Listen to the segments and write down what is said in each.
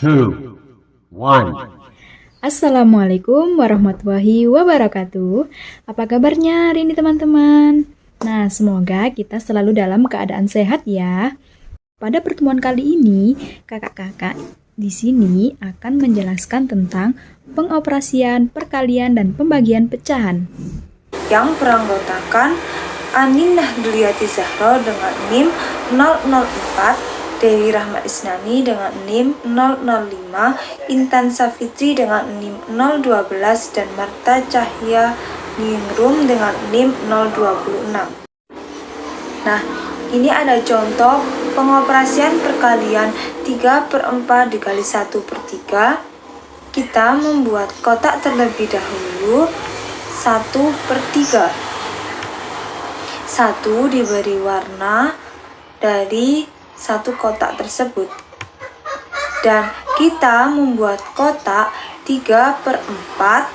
two, one. Assalamualaikum warahmatullahi wabarakatuh. Apa kabarnya hari ini teman-teman? Nah, semoga kita selalu dalam keadaan sehat ya. Pada pertemuan kali ini, kakak-kakak di sini akan menjelaskan tentang pengoperasian, perkalian, dan pembagian pecahan. Yang beranggotakan Aminah Duliati Zahro dengan NIM 004, Dewi Rahmat Isnani dengan NIM 005, Intan Safitri dengan NIM 012, dan Marta Cahya Ningrum dengan NIM 026. Nah, ini ada contoh pengoperasian perkalian 3/4 dikali 1/3. Kita membuat kotak terlebih dahulu 1/3. 1 diberi warna dari satu kotak tersebut, dan kita membuat kotak 3/4.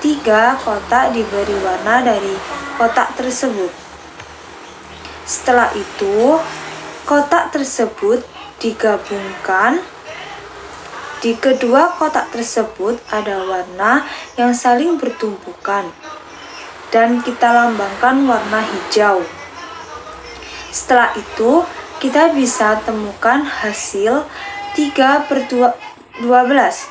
3 kotak diberi warna dari kotak tersebut. Setelah itu, kotak tersebut digabungkan. Di kedua kotak tersebut ada warna yang saling bertumpukan, dan kita lambangkan warna hijau. Setelah itu, kita bisa temukan hasil 3/12.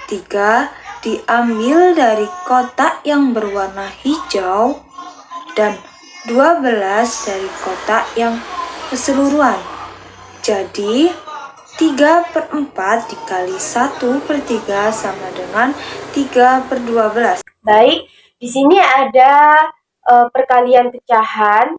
3 diambil dari kotak yang berwarna hijau dan 12 dari kotak yang keseluruhan. Jadi 3/4 dikali 1/3 sama dengan 3/12. Baik, di sini ada perkalian pecahan,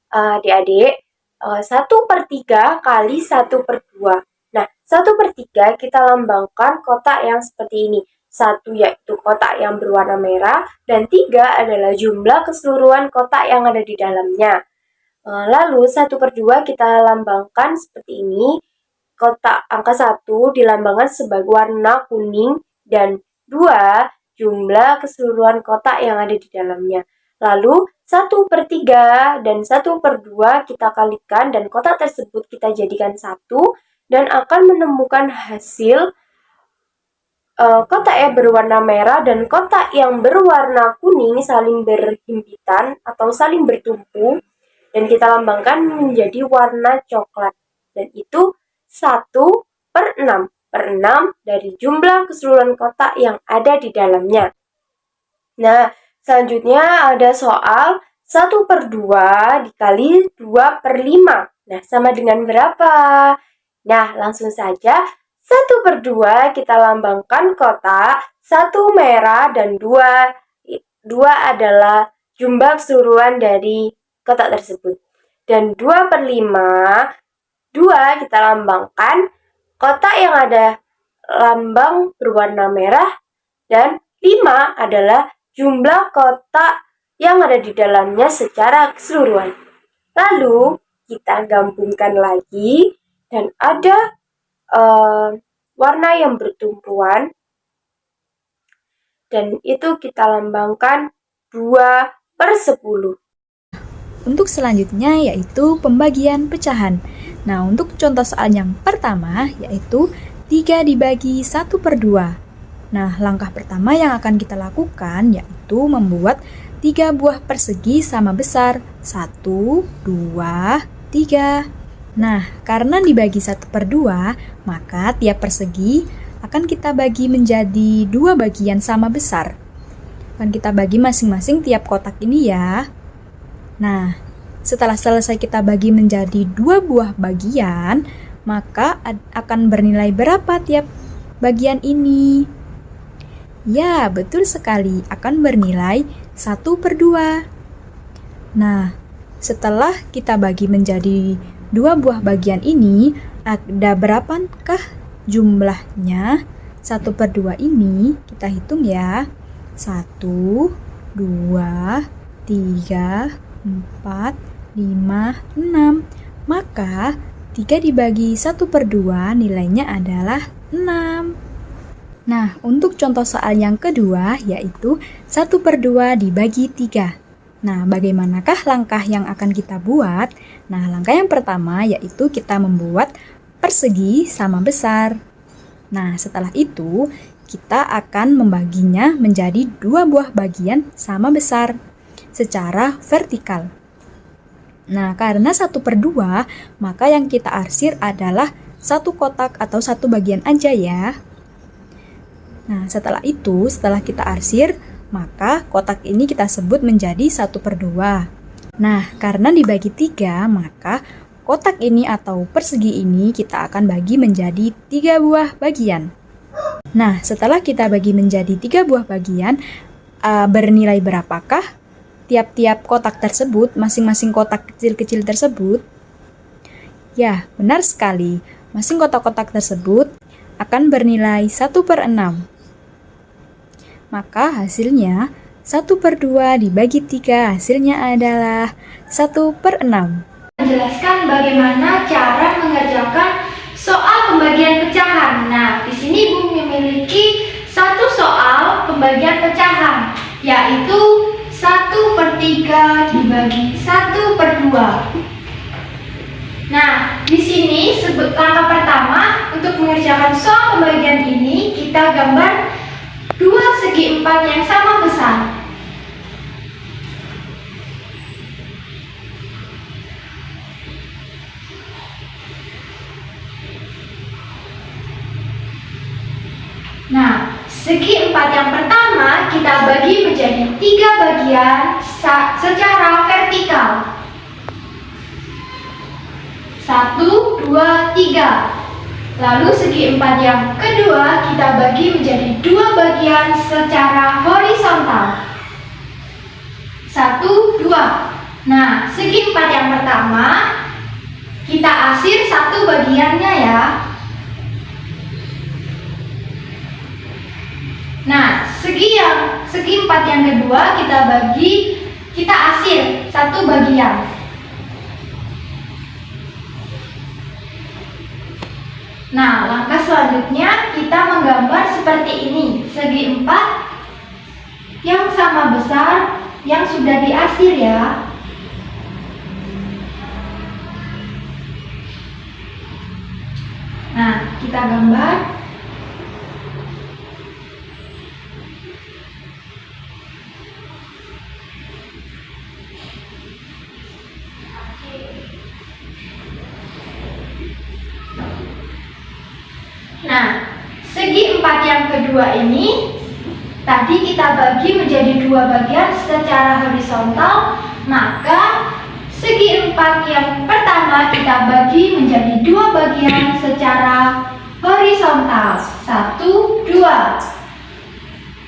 adik-adik. 1/3 kali 1/2. Nah, 1/3 kita lambangkan kotak yang seperti ini. 1 yaitu kotak yang berwarna merah, dan 3 adalah jumlah keseluruhan kotak yang ada di dalamnya. Lalu 1/2 kita lambangkan seperti ini. Kotak angka 1 dilambangkan sebagai warna kuning, dan 2 jumlah keseluruhan kotak yang ada di dalamnya. Lalu 1/3 dan 1/2 kita kalikan, dan kotak tersebut kita jadikan 1, dan akan menemukan hasil kotak yang berwarna merah dan kotak yang berwarna kuning saling berhimpitan atau saling bertumpu, dan kita lambangkan menjadi warna coklat, dan itu 1/6 dari jumlah keseluruhan kotak yang ada di dalamnya. Nah, selanjutnya ada soal 1/2 dikali 2/5. Nah, sama dengan berapa? Nah, langsung saja 1/2 kita lambangkan kotak, 1 merah dan 2 adalah jumlah keseluruhan dari kotak tersebut. Dan 2/5, 2 kita lambangkan kotak yang ada lambang berwarna merah, dan 5 adalah jumlah kotak yang ada di dalamnya secara keseluruhan. Lalu kita gabungkan lagi, dan ada warna yang bertumpuan, dan itu kita lambangkan 2/10. Untuk selanjutnya yaitu pembagian pecahan. Nah, untuk contoh soal yang pertama yaitu 3 dibagi 1/2. Nah, langkah pertama yang akan kita lakukan yaitu membuat 3 buah persegi sama besar 1, 2, 3. Nah, karena dibagi 1/2, maka tiap persegi akan kita bagi menjadi 2 bagian sama besar. Akan kita bagi masing-masing tiap kotak ini ya. Nah, setelah selesai kita bagi menjadi 2 buah bagian, maka akan bernilai berapa tiap bagian ini? Ya, betul sekali, akan bernilai 1/2. Nah, setelah kita bagi menjadi 2 buah bagian ini, ada berapakah jumlahnya? 1/2 ini kita hitung ya. 1, 2, 3, 4, 5, 6. Maka 3 dibagi 1/2 nilainya adalah 6. Nah, untuk contoh soal yang kedua yaitu 1/2 dibagi 3. Nah, bagaimanakah langkah yang akan kita buat? Nah, langkah yang pertama yaitu kita membuat persegi sama besar. Nah, setelah itu kita akan membaginya menjadi 2 buah bagian sama besar secara vertikal. Nah, karena 1/2, maka yang kita arsir adalah 1 kotak atau 1 bagian aja ya. Nah, setelah kita arsir, maka kotak ini kita sebut menjadi 1/2. Nah, karena dibagi 3, maka kotak ini atau persegi ini kita akan bagi menjadi 3 buah bagian. Nah, setelah kita bagi menjadi 3 buah bagian, bernilai berapakah tiap-tiap kotak tersebut, masing-masing kotak kecil-kecil tersebut? Ya, benar sekali. Masing kotak-kotak tersebut akan bernilai 1/6. Maka hasilnya 1/2 dibagi 3 hasilnya adalah 1/6. Menjelaskan bagaimana cara mengerjakan soal pembagian pecahan. Nah, di sini Ibu memiliki 1 soal pembagian pecahan, yaitu 1/3 dibagi 1/2. Nah, di sini langkah pertama untuk mengerjakan soal pembagian ini, kita gambar 2 segi 4 yang sama besar. Nah, segi 4 yang pertama kita bagi menjadi 3 bagian secara vertikal. 1, 2, 3. Lalu segi 4 yang kedua kita bagi menjadi 2 bagian secara horizontal. 1, 2. Nah, segi 4 yang pertama kita arsir 1 bagiannya ya. Nah, segi 4 yang kedua kita arsir 1 bagian. Nah, langkah selanjutnya kita menggambar seperti ini. Segi 4 yang sama besar yang sudah diarsir ya. Nah, kita gambar. Nah, segi 4 yang kedua ini tadi kita bagi menjadi 2 bagian secara horizontal, maka segi 4 yang pertama kita bagi menjadi 2 bagian secara horizontal. 1, 2.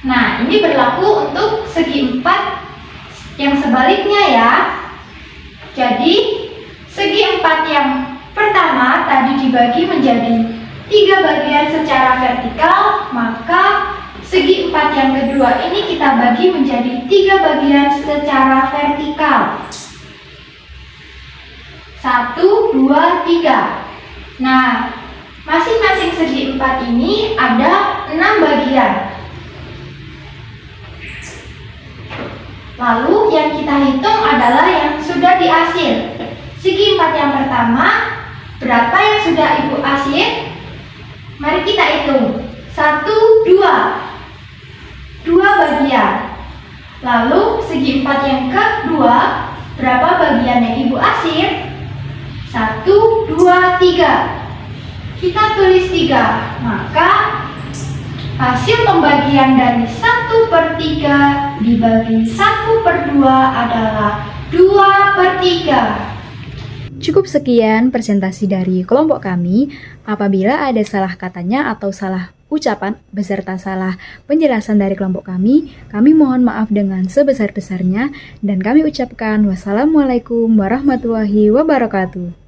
Nah, ini berlaku untuk segi 4 yang sebaliknya ya. Jadi, segi 4 yang pertama tadi dibagi menjadi 3 bagian secara vertikal, maka segi 4 yang kedua ini kita bagi menjadi 3 bagian secara vertikal. 1, 2, 3. Nah, masing-masing segi 4 ini ada 6 bagian. Lalu yang kita hitung adalah yang sudah diarsir. Segi 4 yang pertama, berapa yang sudah Ibu arsir? Mari kita hitung. 1, 2. 2 bagian. Lalu segi 4 yang kedua, berapa bagian yang Ibu arsir? 1, 2, 3. Kita tulis 3. Maka hasil pembagian dari 1/3 dibagi 1/2 adalah 2/3. Cukup sekian presentasi dari kelompok kami. Apabila ada salah katanya atau salah ucapan beserta salah penjelasan dari kelompok kami mohon maaf dengan sebesar-besarnya dan kami ucapkan wassalamualaikum warahmatullahi wabarakatuh.